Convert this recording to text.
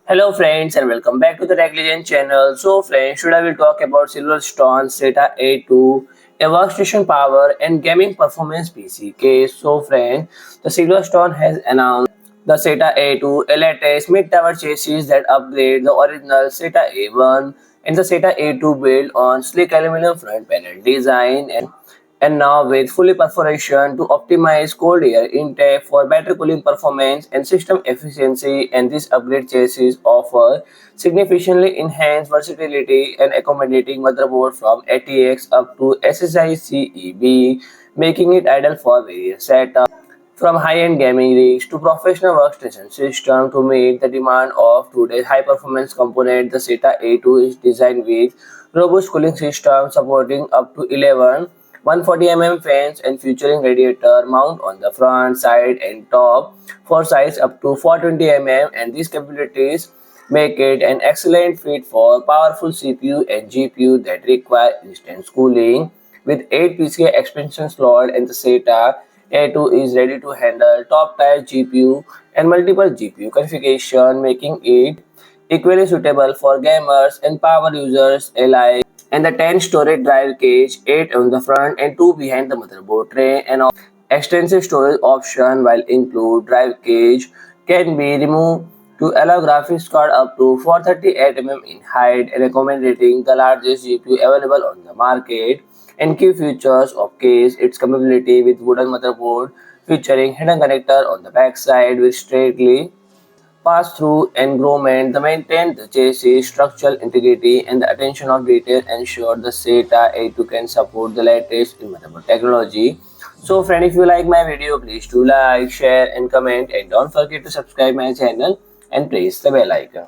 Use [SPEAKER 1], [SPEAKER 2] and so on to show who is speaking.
[SPEAKER 1] Hello friends and welcome back to the Tech Legend channel. So friends, today I will talk about SilverStone SETA A2, a workstation power and gaming performance PC case. So friends, the SilverStone has announced the SETA A2, a latest mid-tower chassis that upgrade the original SETA A1 and the SETA A2 built on sleek aluminum front panel design and now with fully perforation to optimize cold air intake for better cooling performance and system efficiency, and this upgrade chassis offer significantly enhanced versatility and accommodating motherboard from ATX up to SSI-CEB, making it ideal for various setups from high-end gaming rigs to professional workstation system to meet the demand of today's high-performance component. The SETA A2 is designed with robust cooling system supporting up to 11 140 fans and featuring radiator mount on the front, side and top for size up to 420 and these capabilities make it an excellent fit for powerful CPU and GPU that require instant cooling. With 8 PCI expansion slot and the SETA A2 is ready to handle top-tier GPU and multiple GPU configuration, making it equally suitable for gamers and power users alike. And the 10 storage drive cage, 8 on the front and 2 behind the motherboard tray, and extensive storage option while include drive cage can be removed to allow graphics card up to 438 in height and accommodating the largest GPU available on the market. And key features of case, its compatibility with wooden motherboard featuring hidden connector on the back side with straightly pass-through and grommet, the maintain the chassis structural integrity and the attention of detail ensure the SETA A2 can support the latest in motherboard technology. So friend, if you like my video, please do like, share and comment, and don't forget to subscribe my channel and press the bell icon.